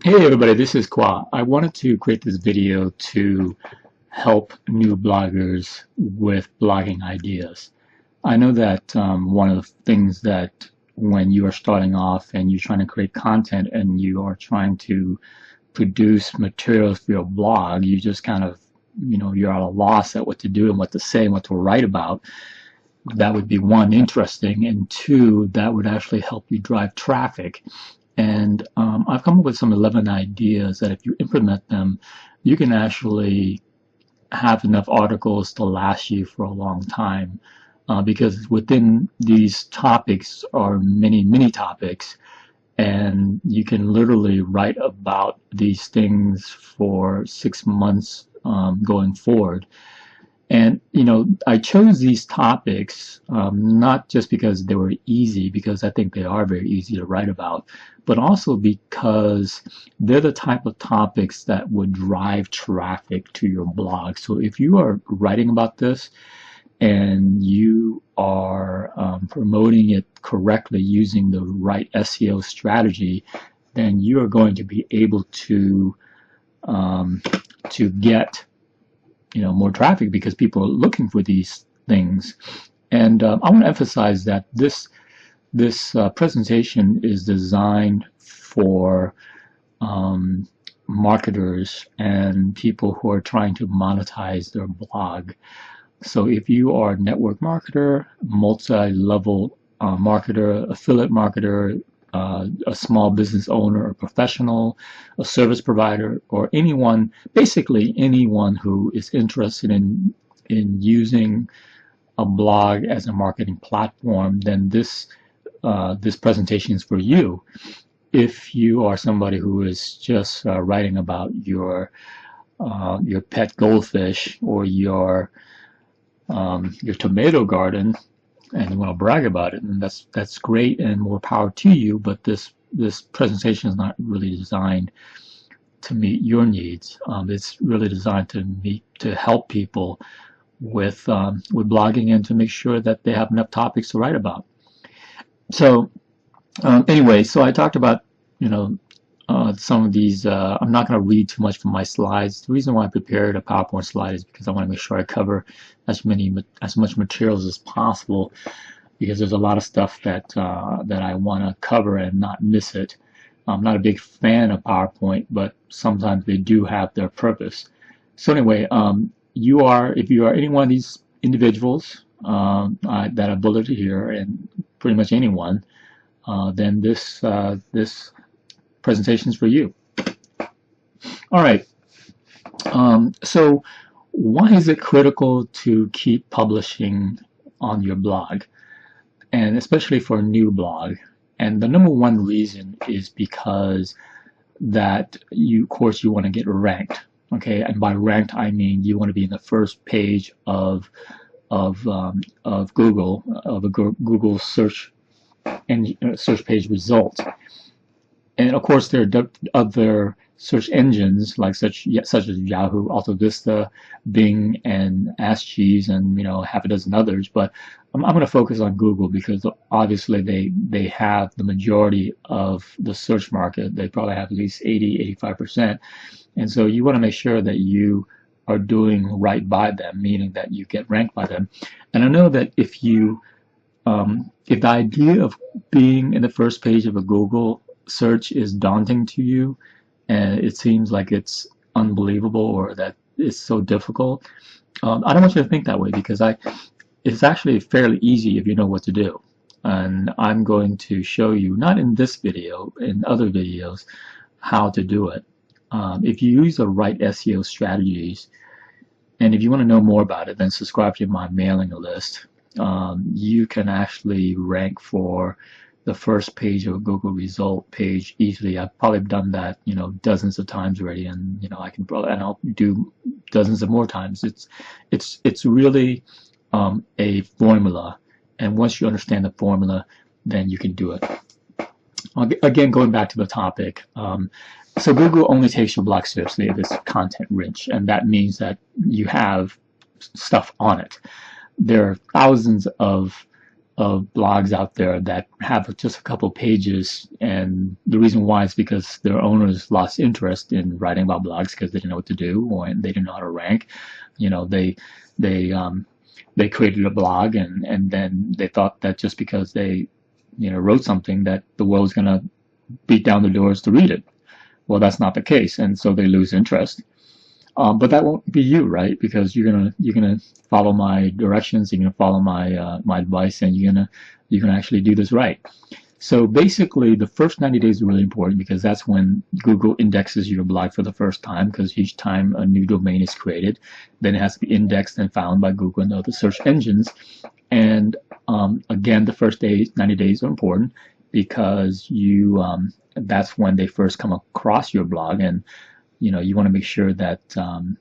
Hey everybody, this is Kwa. I wanted to create this video to help new bloggers with blogging ideas. I know that one of the things that when you are starting off and you're trying to create content and you are trying to produce materials for your blog, you just kind of, you're at a loss at what to do and what to say and what to write about. That would be one, interesting, and two, that would actually help you drive traffic. And I've come up with some 11 ideas that if you implement them, you can actually have enough articles to last you for a long time. Because within these topics are many, many topics, and you can literally write about these things for 6 months going forward. And I chose these topics not just because they were easy, because I think they are very easy to write about, but also because they're the type of topics that would drive traffic to your blog. So if you are writing about this and you are promoting it correctly using the right SEO strategy, then you are going to be able to get more traffic because people are looking for these things. And I want to emphasize that this presentation is designed for marketers and people who are trying to monetize their blog. So if you are a network marketer, multi-level marketer, affiliate marketer, a small business owner, a professional, a service provider, or anyone, basically anyone who is interested in using a blog as a marketing platform, then this presentation is for you. If you are somebody who is just writing about your pet goldfish or your tomato garden, and you want to brag about it, and that's great and more power to you, but this presentation is not really designed to meet your needs. It's really designed to help people with blogging and to make sure that they have enough topics to write about. So anyway, so I talked about some of these. I'm not going to read too much from my slides. The reason why I prepared a PowerPoint slide is because I want to make sure I cover as much materials as possible, because there's a lot of stuff that I want to cover and not miss it. I'm not a big fan of PowerPoint, but sometimes they do have their purpose. So anyway, if you are any one of these individuals that are bulleted here, and pretty much anyone, then this presentation is for you. All right. So why is it critical to keep publishing on your blog, and especially for a new blog? And the number one reason is because that of course, you want to get ranked. Okay, and by ranked I mean you want to be in the first page of Google, of a Google search and search page result. And of course, there are other search engines such as Yahoo, AltaVista, Bing, and Ask Jeeves, and half a dozen others. But I'm going to focus on Google because obviously they have the majority of the search market. They probably have at least 80–85%. And so you want to make sure that you are doing right by them, meaning that you get ranked by them. And I know that if the idea of being in the first page of a Google search is daunting to you, and it seems like it's unbelievable or that it's so difficult, I don't want you to think that way, because it's actually fairly easy if you know what to do. And I'm going to show you, not in this video, in other videos, how to do it. If you use the right SEO strategies, and if you want to know more about it, then subscribe to my mailing list. You can actually rank for the first page of a Google result page easily. I've probably done that dozens of times already, and I'll do dozens of more times. It's really a formula, and once you understand the formula, then you can do it. Again, going back to the topic, so Google only takes your blog seriously if it's content rich, and that means that you have stuff on it. There are thousands of of blogs out there that have just a couple pages, and the reason why is because their owners lost interest in writing about blogs because they didn't know what to do, or they didn't know how to rank. You know, they created a blog, and then they thought that just because they wrote something that the world's gonna beat down the doors to read it. Well, that's not the case, and so they lose interest. But that won't be you, right? Because you're gonna follow my directions, you're gonna follow my advice, and you're gonna actually do this right. So basically, the first 90 days are really important because that's when Google indexes your blog for the first time. Because each time a new domain is created, then it has to be indexed and found by Google and other search engines. And again, the first 90 days are important because that's when they first come across your blog, and you want to make sure that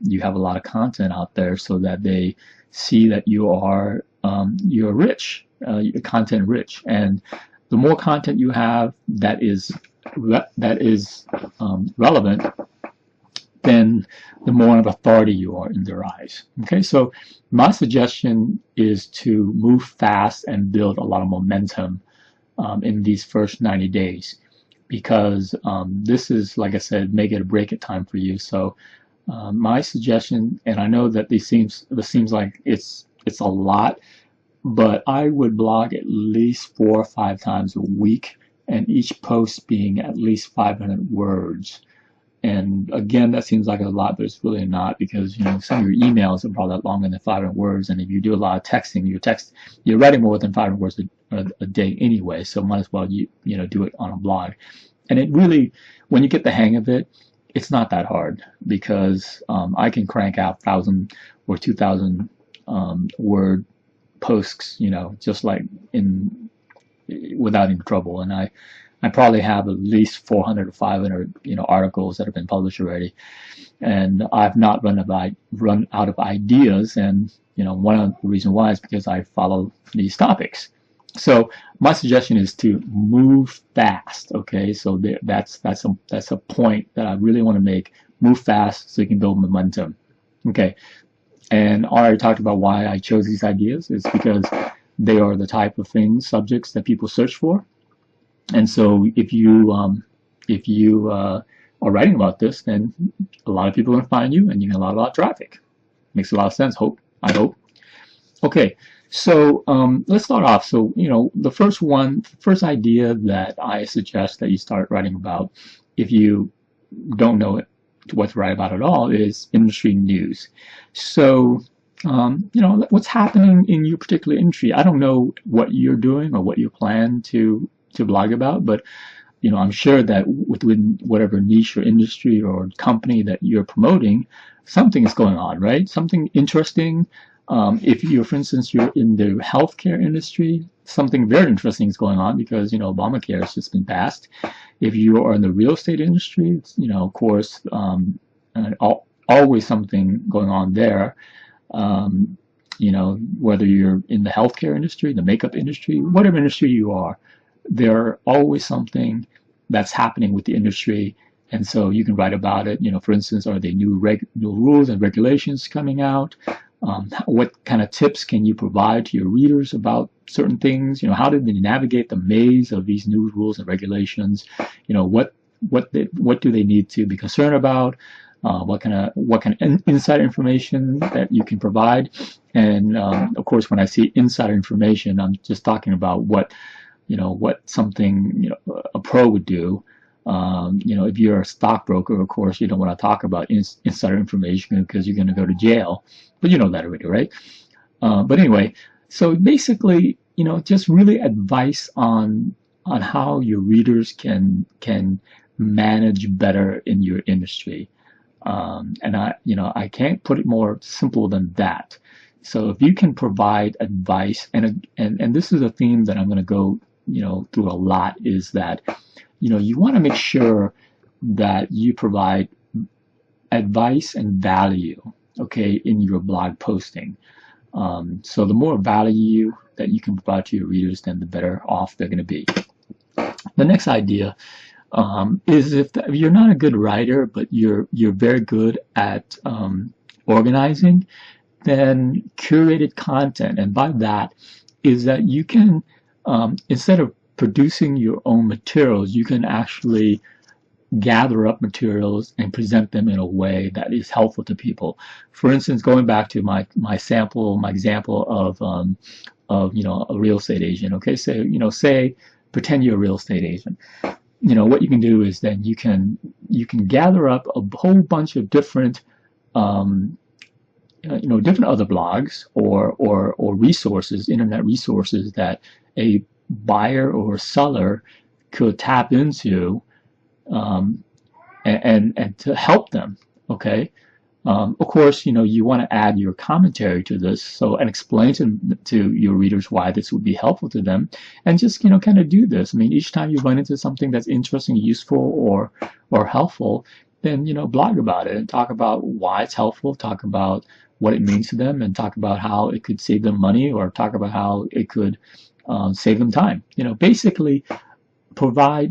you have a lot of content out there so that they see that you're rich, you're content rich, and the more content you have that is relevant, then the more of authority you are in their eyes. Okay, so my suggestion is to move fast and build a lot of momentum in these first 90 days. Because this is, like I said, make it or break it time for you. So my suggestion, and I know that this seems like it's a lot, but I would blog at least 4 or 5 times a week, and each post being at least 500 words. And again, that seems like a lot, but it's really not, because some of your emails are probably longer than 500 words, and if you do a lot of texting, you're writing more than 500 words a day anyway. So might as well do it on a blog. And it really, when you get the hang of it, it's not that hard, because I can crank out 1,000 or 2,000 word posts, just like without any trouble. And I probably have at least 400 or 500 articles that have been published already, and I've not run out of ideas. And one of the reasons why is because I follow these topics. So my suggestion is to move fast. Okay, so that's a point that I really want to make. Move fast so you can build momentum. Okay, and I already talked about why I chose these ideas. It's because they are the type of subjects that people search for. And so if you are writing about this, then a lot of people are going to find you, and you get a lot of traffic. Makes a lot of sense. I hope. Okay, so let's start off. So the first idea that I suggest that you start writing about, if you don't know what to write about at all, is industry news. So what's happening in your particular industry. I don't know what you're doing or what you plan to blog about, but I'm sure that within whatever niche or industry or company that you're promoting, something is going on, right? Something interesting. If for instance, you're in the healthcare industry, something very interesting is going on, because Obamacare has just been passed. If you are in the real estate industry, of course, always something going on there. Whether you're in the healthcare industry, the makeup industry, whatever industry you are, there's always something that's happening with the industry, and so you can write about it. For instance, are there new rules and regulations coming out? What kind of tips can you provide to your readers about certain things? How did they navigate the maze of these new rules and regulations? What do they need to be concerned about? What kind of insider information that you can provide? And of course, when I say insider information, I'm just talking about what something a pro would do. If you're a stockbroker, of course, you don't want to talk about insider information because you're going to go to jail. But you know that already, right? But anyway, so basically, just really advice on how your readers can manage better in your industry. And I can't put it more simple than that. So if you can provide advice, and this is a theme that I'm going to go through a lot, is that you want to make sure that you provide advice and value, okay, in your blog posting. So the more value that you can provide to your readers, then the better off they're going to be. The next idea is if you're not a good writer, but you're very good at organizing, then curated content. And by that is that you can instead of producing your own materials, you can actually gather up materials and present them in a way that is helpful to people. For instance, going back to my example of a real estate agent. Okay, so say pretend you're a real estate agent. What you can do is then you can gather up a whole bunch of different different other blogs or resources, internet resources that a buyer or seller could tap into, and to help them. Okay. Of course, you want to add your commentary to this, and explain to your readers why this would be helpful to them, and just kind of do this. I mean, each time you run into something that's interesting, useful, or helpful, then blog about it and talk about why it's helpful, talk about what it means to them, and talk about how it could save them money, or talk about how it could save them time. Basically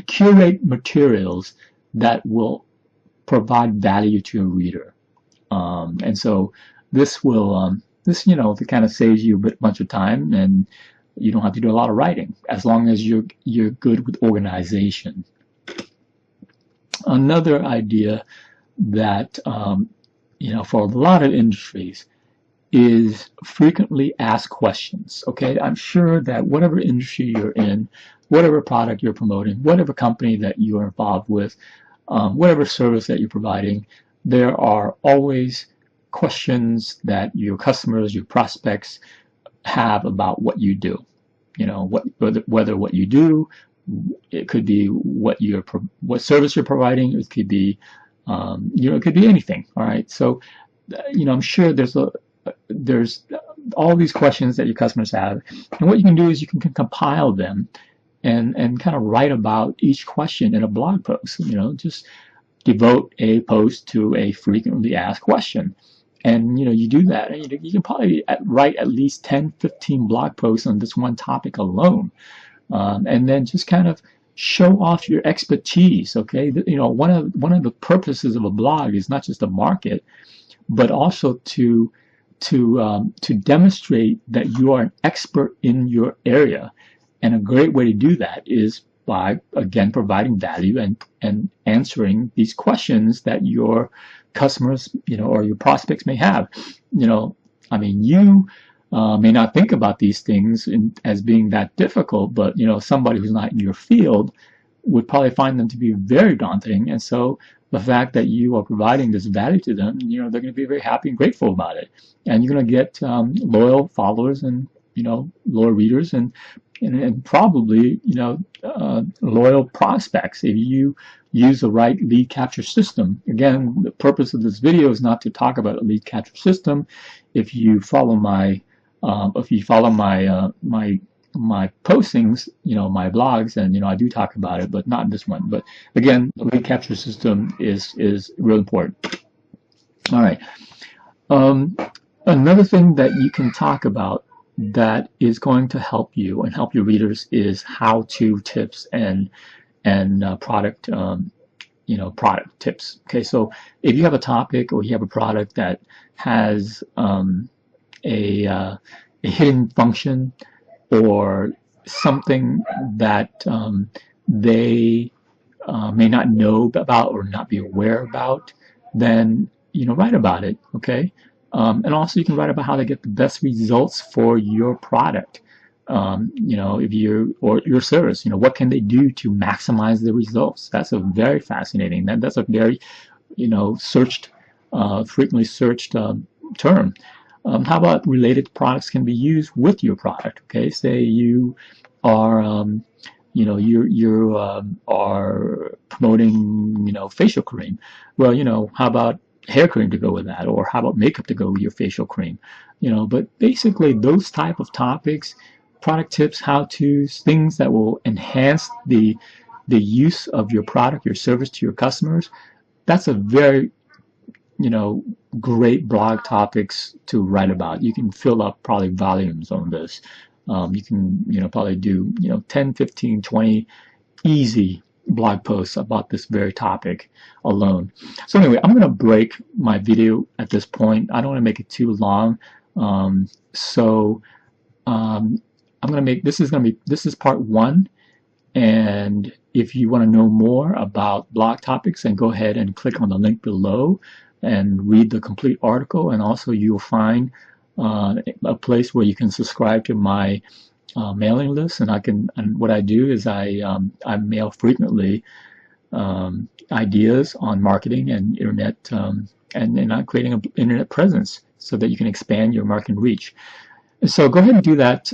curate materials that will provide value to your reader. And so this will it kind of saves you a bunch of time, and you don't have to do a lot of writing as long as you're good with organization. Another idea that for a lot of industries is frequently asked questions. Okay, I'm sure that whatever industry you're in, whatever product you're promoting, whatever company that you are involved with, whatever service that you're providing, there are always questions that your customers, your prospects have about what you do. Whether what you do, it could be what service you're providing. It could be, it could be anything. All right. So, I'm sure there's all these questions that your customers have, and what you can do is you can compile them and kind of write about each question in a blog post. Just devote a post to a frequently asked question. And you do that, and you can probably write at least 10-15 blog posts on this one topic alone, and then just kind of show off your expertise. Okay, one of the purposes of a blog is not just to market, but also to demonstrate that you are an expert in your area. And a great way to do that is by, again, providing value and answering these questions that your customers, or your prospects may have. I mean, you may not think about these things as being that difficult, but somebody who's not in your field would probably find them to be very daunting. And so the fact that you are providing this value to them, they're going to be very happy and grateful about it. And you're going to get loyal followers and loyal readers and probably loyal prospects if you use the right lead capture system. Again, the purpose of this video is not to talk about a lead capture system. If you follow my my postings, my blogs, and I do talk about it, but not in this one. But again, the lead capture system is real important. All right. Another thing that you can talk about that is going to help you and help your readers is how-to tips and product product tips. Okay, so if you have a topic or you have a product that has a hidden function or something that they may not know about or not be aware about, then write about it. Okay. And also you can write about how to get the best results for your product. If or your service, what can they do to maximize the results? That's a very fascinating. That's a very, frequently searched term. How about related products can be used with your product? Okay, say you are, you are promoting, facial cream. Well, how about hair cream to go with that, or how about makeup to go with your facial cream? But basically those type of topics, product tips, how-tos, things that will enhance the use of your product, your service to your customers. That's a very great blog topics to write about. You can fill up probably volumes on this. You can probably do 10, 15, 20 easy blog posts about this very topic alone. So anyway, I'm going to break my video at this point. I don't want to make it too long. I'm going to make this is part 1. And if you want to know more about blog topics, then go ahead and click on the link below and read the complete article. And also you'll find a place where you can subscribe to my mailing list. And what I do is I mail frequently ideas on marketing and internet, and creating an internet presence so that you can expand your marketing reach. So go ahead and do that.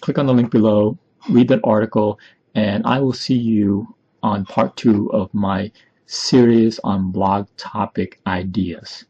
Click on the link below, read that article, and I will see you on part 2 of my series on blog topic ideas.